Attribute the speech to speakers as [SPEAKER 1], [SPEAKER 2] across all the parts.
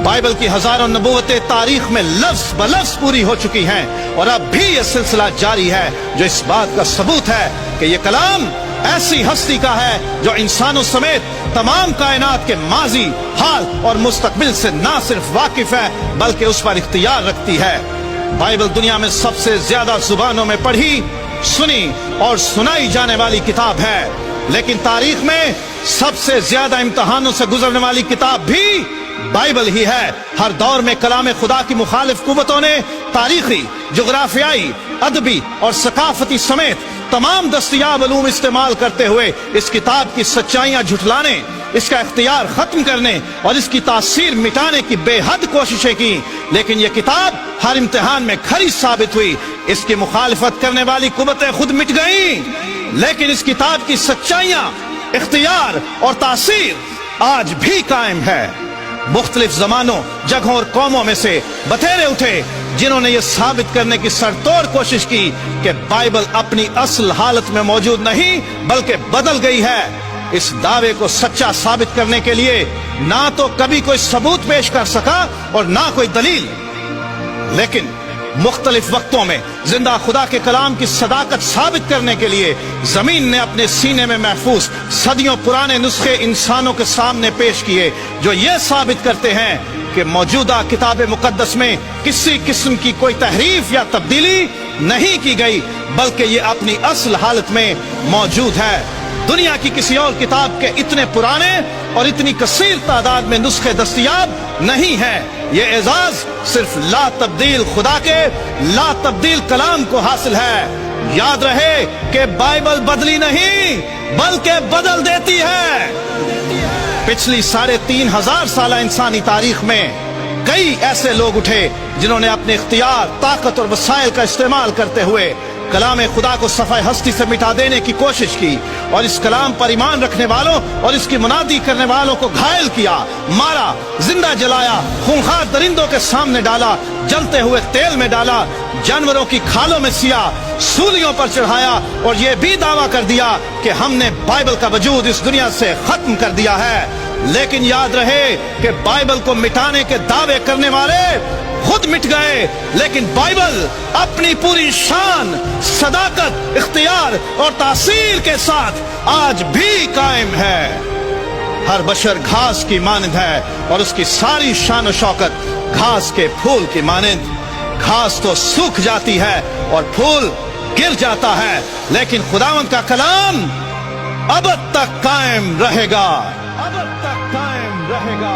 [SPEAKER 1] Bible की हजारों नबूवतें तारीख में लफ्ज ब लफ्ज पूरी हो चुकी हैं और अब भी यह सिलसिला जारी है, जो इस बात का सबूत है कि यह कलाम ऐसी हस्ती का है जो इंसानों समेत तमाम कायनात के माजी, हाल और मुस्तकबिल से ना सिर्फ वाकिफ है बल्कि उस पर इख्तियार रखती है। बाइबल दुनिया में सबसे ज्यादा जुबानों में पढ़ी, सुनी और सुनाई जाने वाली किताब है, लेकिन तारीख में सबसे ज्यादा इम्तिहानों से गुजरने वाली किताब भी बाइबल ही है। हर दौर में कलाम खुदा की मुखालिफ कुव्वतों ने तारीखी, जोग्राफियाई, अदबी और सकाफती समेत तमाम दस्तयाब उलूम इस्तेमाल करते हुए इस किताब की सच्चाइयां झुठलाने, इसका इख्तियार खत्म करने और इसकी तासीर मिटाने की बेहद कोशिशें की, लेकिन यह किताब हर इम्तिहान में खरी साबित हुई। इसकी मुखालिफत करने वाली कुव्वतें खुद मिट गईं, लेकिन इस किताब की सच्चाइयां, इख्तियार और तासीर आज भी कायम है। मुख्तलिफ जमानों, जगहों और कौमों में से बतेरे उठे जिन्होंने ये साबित करने की सरतोड़ कोशिश की कि बाइबल अपनी असल हालत में मौजूद नहीं बल्कि बदल गई है। इस दावे को सच्चा साबित करने के लिए ना तो कभी कोई सबूत पेश कर सका और ना कोई दलील, लेकिन मुख्तलिफ वक्तों में जिंदा खुदा के कलाम की सदाकत साबित करने के लिए जमीन ने अपने सीने में महफूज सदियों पुराने नुस्खे इंसानों के सामने पेश किए, जो ये साबित करते हैं कि मौजूदा किताब मुकद्दस में किसी किस्म की कोई तहरीफ या तब्दीली नहीं की गई, बल्कि ये अपनी असल हालत में मौजूद है। दुनिया की किसी और किताब के इतने पुराने और इतनी कसीर तादाद में नुस्खे दस्तयाब नहीं है। ये एजाज सिर्फ ला तब्दील खुदा के ला तब्दील कलाम को हासिल है। याद रहे कि बाइबल बदली नहीं बल्कि बदल देती है। पिछली 3500 साल इंसानी तारीख में कई ऐसे लोग उठे जिन्होंने अपने इख्तियार, ताकत और वसाइल का इस्तेमाल करते हुए कलाम खुदा को सफ़ाए हस्ती से मिटा देने की कोशिश की और इस कलाम पर ईमान रखने वालों और इसकी मुनादी करने वालों को घायल किया, मारा, जिंदा जलाया, खूंखार दरिंदों के सामने डाला, जलते हुए तेल में डाला, जानवरों की खालों में सिया, सूलियों पर चढ़ाया और यह भी दावा कर दिया कि हमने बाइबल का वजूद इस दुनिया से खत्म कर दिया है। लेकिन याद रहे कि बाइबल को मिटाने के दावे करने वाले खुद मिट गए, लेकिन बाइबल अपनी पूरी शान, सदाकत, इख्तियार और तासीर के साथ आज भी कायम है। हर बशर घास की मानंद है और उसकी सारी शान और शौकत घास के फूल की मानंद। घास तो सूख जाती है और फूल गिर जाता है, लेकिन खुदावंद का कलाम अब तक कायम रहेगा, अब तक कायम रहेगा।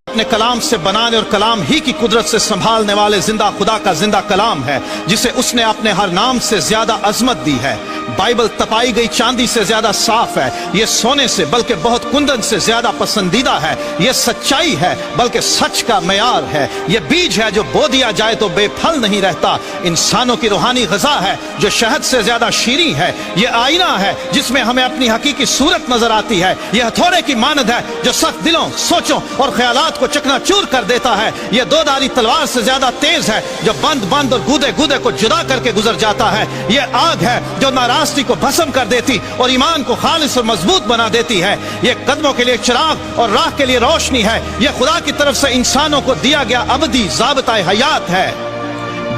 [SPEAKER 1] अपने कलाम से बनाने और कलाम ही की कुदरत से संभालने वाले जिंदा खुदा का जिंदा कलाम है, जिसे उसने अपने हर नाम से ज्यादा अजमत दी है। बाइबल तपाई गई चांदी से ज्यादा साफ है, ये सोने से बल्कि बहुत कुंदन से ज्यादा पसंदीदा है। ये सच्चाई है बल्कि सच का मयार है। ये बीज है जो बो दिया जाए तो बेफल नहीं रहता। इंसानों की रूहानी ग़िज़ा है जो शहद से ज्यादा शीरीं है। ये आईना है जिसमें हमें अपनी हकीकी सूरत नजर आती है। यह हथौड़े की मानद है जो सख्त दिलों, सोचों और ख्यालात को चकनाचूर कर देता है। यह दोधारी तलवार से ज्यादा तेज है जो बंद बंद और गूदे गूदे को जुदा करके गुजर जाता है। यह आग है जो नाराज़गी को भस्म कर देती और ईमान को खालिस और मजबूत बना देती है। यह कदमों के लिए चिराग और राह के लिए रोशनी है। यह खुदा की तरफ से इंसानों को दिया गया अबदी ज़ाबिता हयात है।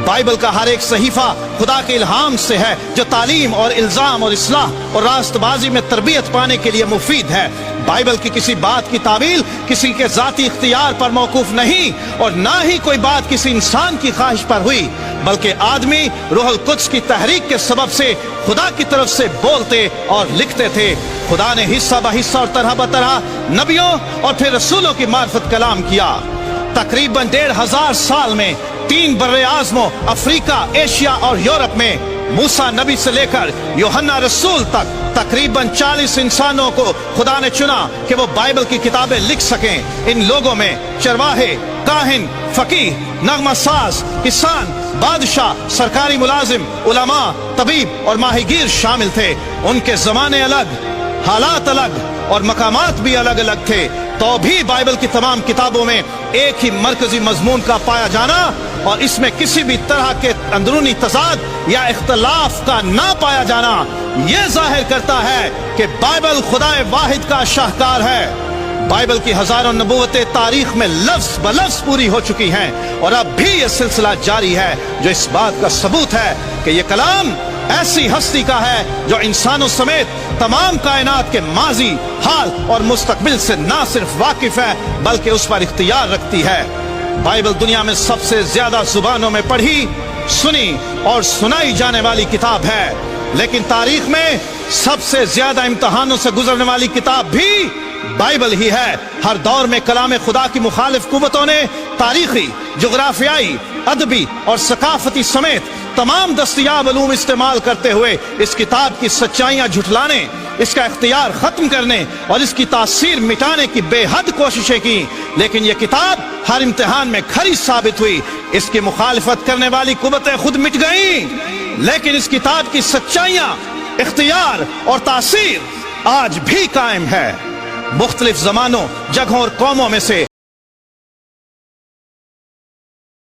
[SPEAKER 1] बाइबल का हर एक सहीफा खुदा के इल्हाम से है, जो तालीम और इल्जाम और इस्लाह और रास्तबाजी में तरबियत पाने के लिए मुफीद है। बाइबल की किसी बात की तावील किसी के जाती इख्तियार पर मौकूफ नहीं और ना ही कोई बात किसी इंसान की ख्वाहिश पर हुई, बल्कि आदमी रूहुल कुद्स की तहरीक के सबब से खुदा की तरफ से बोलते और लिखते थे। खुदा ने हिस्सा ब हिस्सा और तरह ब तरह नबियों और फिर रसूलों की मार्फत कलाम किया। तकरीबन 1500 साल में 3 बर्रे आज़मों अफ्रीका, एशिया और यूरोप में मूसा नबी से लेकर यूहन्ना रसूल तक तकरीबन 40 इंसानों को खुदा ने चुना कि वो बाइबल की किताबें लिख सकें। इन लोगों में चरवाहे, काहिन, फकीह, नगमा साज, किसान, बादशाह, सरकारी मुलाजिम, उलमा, तबीब और माहिगीर शामिल थे। उनके जमाने अलग, हालात अलग और मकामात भी अलग अलग थे, तो भी बाइबल की तमाम किताबों में एक ही मरकजी मजमून का पाया जाना और इसमें किसी भी तरह के अंदरूनी तजाद या इख्तलाफ का ना पाया जाना, यह जाहिर करता है कि बाइबल खुदाए वाहिद का शाहकार है। बाइबल की हजारों नबूवतें तारीख में लफ्ज ब लफ्ज पूरी हो चुकी हैं और अब भी यह सिलसिला जारी है, जो इस बात का सबूत है कि यह कलाम ऐसी हस्ती का है जो इंसानों समेत तमाम कायनात के माजी, हाल और मुस्तकबिल से ना सिर्फ वाकिफ है बल्कि उस पर इख्तियार रखती है। बाइबल दुनिया में सबसे ज्यादा जुबानों में पढ़ी, सुनी और सुनाई जाने वाली किताब है, लेकिन तारीख में सबसे ज्यादा इम्तिहानों से गुजरने वाली किताब भी बाइबल ही है। हर दौर में कलाम खुदा की मुखालिफ कुव्वतों ने तारीखी, जोग्राफियाई, अदबी और सकाफती समेत तमाम दस्तयाब उलूम इस्तेमाल करते हुए इस किताब की सच्चाइयां झुठलाने, इसका इख्तियार खत्म करने और इसकी तासीर मिटाने की बेहद कोशिशें की, लेकिन यह किताब हर इम्तिहान में खरी साबित हुई। इसकी मुखालिफत करने वाली कुव्वतें खुद मिट गईं, लेकिन इस किताब की सच्चाइयां, इख्तियार और तासीर आज भी कायम है। मुख्तलिफ जमानों, जगहों और कौमों में से